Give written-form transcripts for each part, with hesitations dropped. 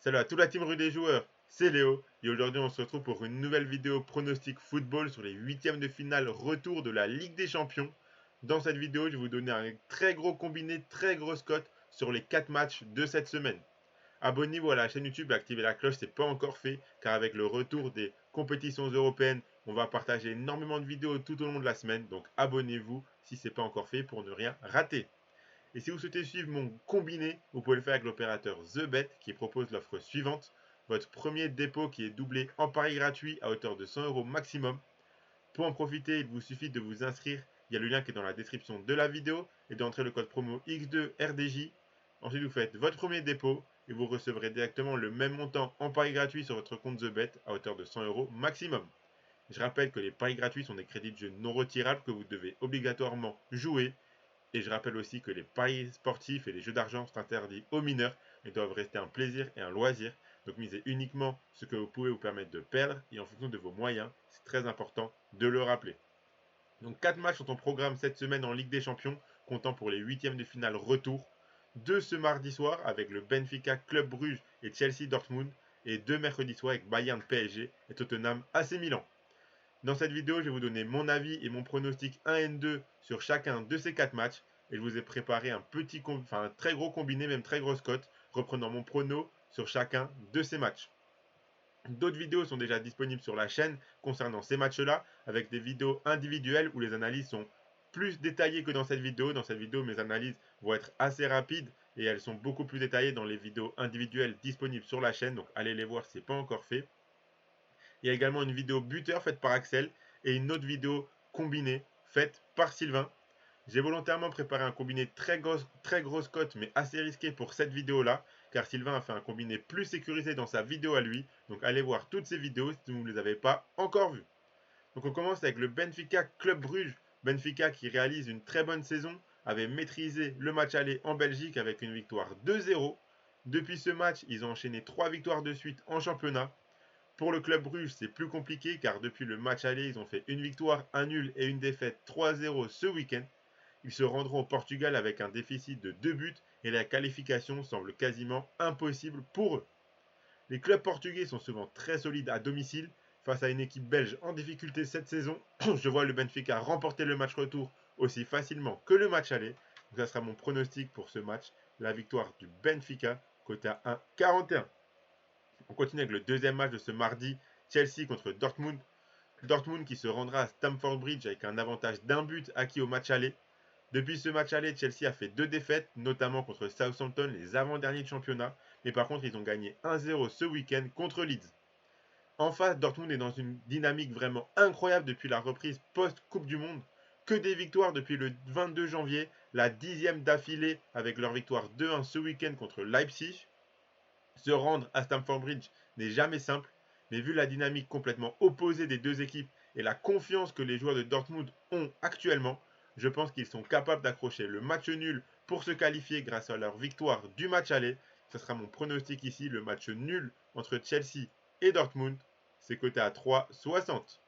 Salut à toute la team rue des joueurs, c'est Léo et aujourd'hui on se retrouve pour une nouvelle vidéo pronostic football sur les huitièmes de finale retour de la Ligue des Champions. Dans cette vidéo, je vais vous donner un très gros combiné, très grosse cote sur les 4 matchs de cette semaine. Abonnez-vous à la chaîne YouTube et activez la cloche, c'est pas encore fait car avec le retour des compétitions européennes, on va partager énormément de vidéos tout au long de la semaine. Donc abonnez-vous si c'est pas encore fait pour ne rien rater. Et si vous souhaitez suivre mon combiné, vous pouvez le faire avec l'opérateur TheBet qui propose l'offre suivante. Votre premier dépôt qui est doublé en pari gratuit à hauteur de 100 euros maximum. Pour en profiter, il vous suffit de vous inscrire. Il y a le lien qui est dans la description de la vidéo et d'entrer le code promo X2RDJ. Ensuite, vous faites votre premier dépôt et vous recevrez directement le même montant en pari gratuit sur votre compte TheBet à hauteur de 100 euros maximum. Je rappelle que les paris gratuits sont des crédits de jeu non retirables que vous devez obligatoirement jouer. Et je rappelle aussi que les paris sportifs et les jeux d'argent sont interdits aux mineurs et doivent rester un plaisir et un loisir. Donc misez uniquement ce que vous pouvez vous permettre de perdre et en fonction de vos moyens. C'est très important de le rappeler. Donc 4 matchs sont au programme cette semaine en Ligue des Champions, comptant pour les huitièmes de finale retour. 2 ce mardi soir avec le Benfica Club Bruges et Chelsea Dortmund. Et 2 mercredi soir avec Bayern PSG et Tottenham AC Milan. Dans cette vidéo, je vais vous donner mon avis et mon pronostic 1 et 2 sur chacun de ces 4 matchs. Et je vous ai préparé un très gros combiné, même très grosse cote, reprenant mon prono sur chacun de ces matchs. D'autres vidéos sont déjà disponibles sur la chaîne concernant ces matchs-là, avec des vidéos individuelles où les analyses sont plus détaillées que dans cette vidéo. Dans cette vidéo, mes analyses vont être assez rapides et elles sont beaucoup plus détaillées dans les vidéos individuelles disponibles sur la chaîne. Donc allez les voir si ce n'est pas encore fait. Il y a également une vidéo buteur faite par Axel et une autre vidéo combinée faite par Sylvain. J'ai volontairement préparé un combiné très grosse cote mais assez risqué pour cette vidéo-là, car Sylvain a fait un combiné plus sécurisé dans sa vidéo à lui. Donc allez voir toutes ces vidéos si vous ne les avez pas encore vues. Donc on commence avec le Benfica Club Bruges. Benfica qui réalise une très bonne saison, avait maîtrisé le match aller en Belgique avec une victoire 2-0. Depuis ce match, ils ont enchaîné 3 victoires de suite en championnat. Pour le club Bruges, c'est plus compliqué car depuis le match aller, ils ont fait une victoire, un nul et une défaite 3-0 ce week-end. Ils se rendront au Portugal avec un déficit de 2 buts et la qualification semble quasiment impossible pour eux. Les clubs portugais sont souvent très solides à domicile. Face à une équipe belge en difficulté cette saison, je vois le Benfica remporter le match retour aussi facilement que le match aller. Donc ça sera mon pronostic pour ce match, la victoire du Benfica, côté à 1,41. On continue avec le deuxième match de ce mardi, Chelsea contre Dortmund. Dortmund qui se rendra à Stamford Bridge avec un avantage d'un but acquis au match aller. Depuis ce match aller, Chelsea a fait 2 défaites, notamment contre Southampton, les avant-derniers de championnat. Mais par contre, ils ont gagné 1-0 ce week-end contre Leeds. En face, Dortmund est dans une dynamique vraiment incroyable depuis la reprise post-Coupe du Monde. Que des victoires depuis le 22 janvier, la 10e d'affilée avec leur victoire 2-1 ce week-end contre Leipzig. Se rendre à Stamford Bridge n'est jamais simple, mais vu la dynamique complètement opposée des deux équipes et la confiance que les joueurs de Dortmund ont actuellement, je pense qu'ils sont capables d'accrocher le match nul pour se qualifier grâce à leur victoire du match aller. Ce sera mon pronostic ici, le match nul entre Chelsea et Dortmund. C'est coté à 3,60.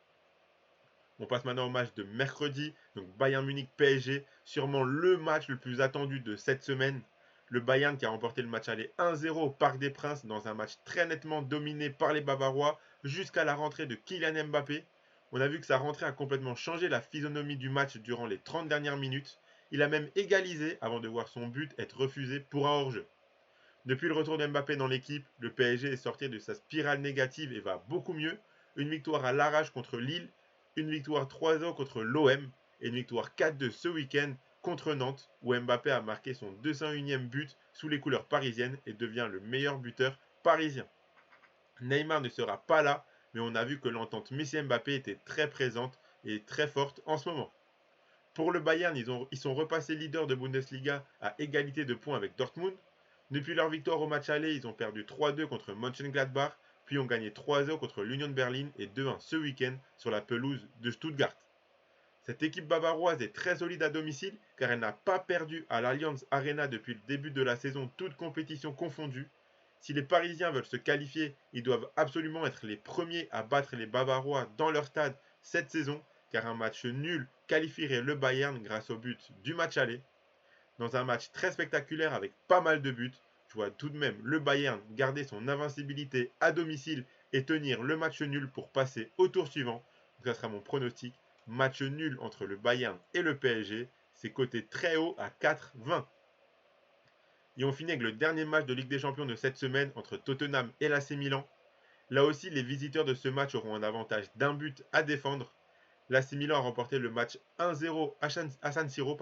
On passe maintenant au match de mercredi, donc Bayern Munich PSG, sûrement le match le plus attendu de cette semaine. Le Bayern qui a remporté le match aller 1-0 au Parc des Princes dans un match très nettement dominé par les Bavarois jusqu'à la rentrée de Kylian Mbappé. On a vu que sa rentrée a complètement changé la physionomie du match durant les 30 dernières minutes. Il a même égalisé avant de voir son but être refusé pour un hors-jeu. Depuis le retour de Mbappé dans l'équipe, le PSG est sorti de sa spirale négative et va beaucoup mieux. Une victoire à l'arrache contre Lille, une victoire 3-0 contre l'OM et une victoire 4-2 ce week-end contre Nantes où Mbappé a marqué son 201e but sous les couleurs parisiennes et devient le meilleur buteur parisien. Neymar ne sera pas là, mais on a vu que l'entente Messi-Mbappé était très présente et très forte en ce moment. Pour le Bayern, ils sont repassés leaders de Bundesliga à égalité de points avec Dortmund. Depuis leur victoire au match aller, ils ont perdu 3-2 contre Mönchengladbach, puis ont gagné 3-0 contre l'Union de Berlin et 2-1 ce week-end sur la pelouse de Stuttgart. Cette équipe bavaroise est très solide à domicile car elle n'a pas perdu à l'Allianz Arena depuis le début de la saison, toute compétition confondue. Si les Parisiens veulent se qualifier, ils doivent absolument être les premiers à battre les Bavarois dans leur stade cette saison, car un match nul qualifierait le Bayern grâce au but du match aller. Dans un match très spectaculaire avec pas mal de buts, je vois tout de même le Bayern garder son invincibilité à domicile et tenir le match nul pour passer au tour suivant. Donc ça sera mon pronostic. Match nul entre le Bayern et le PSG. C'est coté très haut à 4,20. Et on finit avec le dernier match de Ligue des Champions de cette semaine entre Tottenham et l'AC Milan. Là aussi, les visiteurs de ce match auront un avantage d'un but à défendre. L'AC Milan a remporté le match 1-0 à San Siro.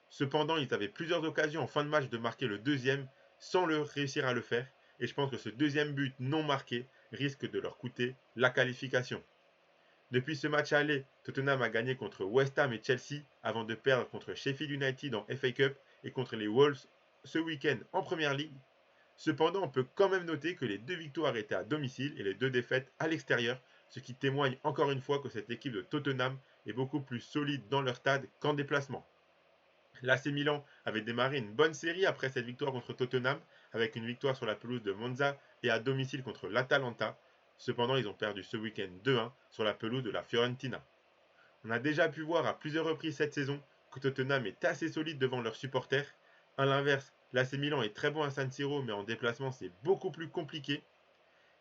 Cependant, ils avaient plusieurs occasions en fin de match de marquer le deuxième sans réussir à le faire. Et je pense que ce deuxième but non marqué risque de leur coûter la qualification. Depuis ce match aller, Tottenham a gagné contre West Ham et Chelsea avant de perdre contre Sheffield United en FA Cup et contre les Wolves ce week-end en Première Ligue. Cependant, on peut quand même noter que les 2 victoires étaient à domicile et les 2 défaites à l'extérieur, ce qui témoigne encore une fois que cette équipe de Tottenham est beaucoup plus solide dans leur stade qu'en déplacement. L'AC Milan avait démarré une bonne série après cette victoire contre Tottenham, avec une victoire sur la pelouse de Monza et à domicile contre l'Atalanta. Cependant, ils ont perdu ce week-end 2-1 sur la pelouse de la Fiorentina. On a déjà pu voir à plusieurs reprises cette saison que Tottenham est assez solide devant leurs supporters. À l'inverse, l'AC Milan est très bon à San Siro, mais en déplacement, c'est beaucoup plus compliqué.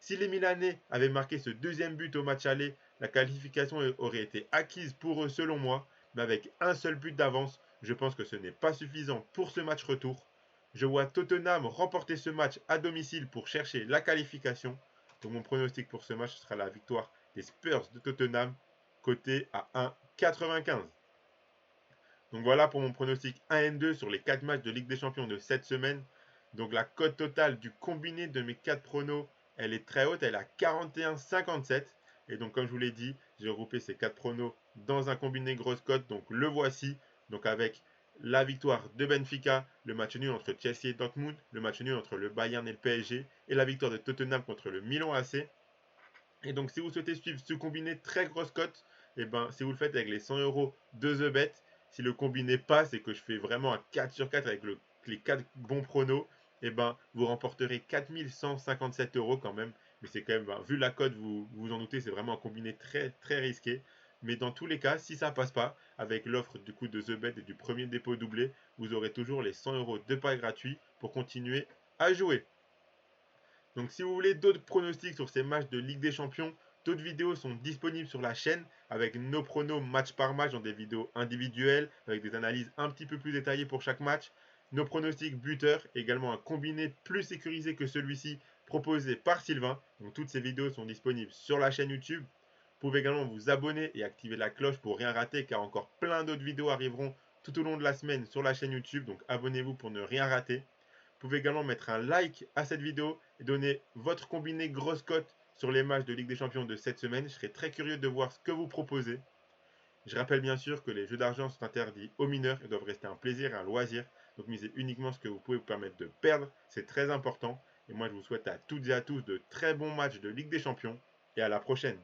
Si les Milanais avaient marqué ce deuxième but au match aller, la qualification aurait été acquise pour eux selon moi, mais avec un seul but d'avance, je pense que ce n'est pas suffisant pour ce match retour. Je vois Tottenham remporter ce match à domicile pour chercher la qualification. Donc mon pronostic pour ce match sera la victoire des Spurs de Tottenham, coté à 1,95. Donc voilà pour mon pronostic 1N2 sur les 4 matchs de Ligue des Champions de cette semaine. Donc la cote totale du combiné de mes 4 pronos, elle est très haute, elle est à 41,57. Et donc comme je vous l'ai dit, j'ai regroupé ces 4 pronos dans un combiné grosse cote. Donc le voici, donc avec la victoire de Benfica, le match nul entre Chelsea et Dortmund, le match nul entre le Bayern et le PSG, et la victoire de Tottenham contre le Milan AC. Et donc si vous souhaitez suivre ce combiné très grosse cote, et ben si vous le faites avec les 100 euros de The Bet, si le combiné passe et que je fais vraiment un 4 sur 4 avec les 4 bons pronos, et ben vous remporterez 4157 euros quand même. Mais c'est quand même, vu la cote, vous vous en doutez, c'est vraiment un combiné très très risqué. Mais dans tous les cas, si ça passe pas, avec l'offre du coup de The Bet et du premier dépôt doublé, vous aurez toujours les 100 euros de paris gratuits pour continuer à jouer. Donc si vous voulez d'autres pronostics sur ces matchs de Ligue des Champions, d'autres vidéos sont disponibles sur la chaîne avec nos pronos match par match dans des vidéos individuelles, avec des analyses un petit peu plus détaillées pour chaque match. Nos pronostics buteurs, également un combiné plus sécurisé que celui-ci proposé par Sylvain. Donc toutes ces vidéos sont disponibles sur la chaîne YouTube. Vous pouvez également vous abonner et activer la cloche pour rien rater car encore plein d'autres vidéos arriveront tout au long de la semaine sur la chaîne YouTube. Donc abonnez-vous pour ne rien rater. Vous pouvez également mettre un like à cette vidéo et donner votre combiné grosse cote sur les matchs de Ligue des Champions de cette semaine. Je serai très curieux de voir ce que vous proposez. Je rappelle bien sûr que les jeux d'argent sont interdits aux mineurs et doivent rester un plaisir et un loisir. Donc misez uniquement ce que vous pouvez vous permettre de perdre, c'est très important. Et moi je vous souhaite à toutes et à tous de très bons matchs de Ligue des Champions et à la prochaine.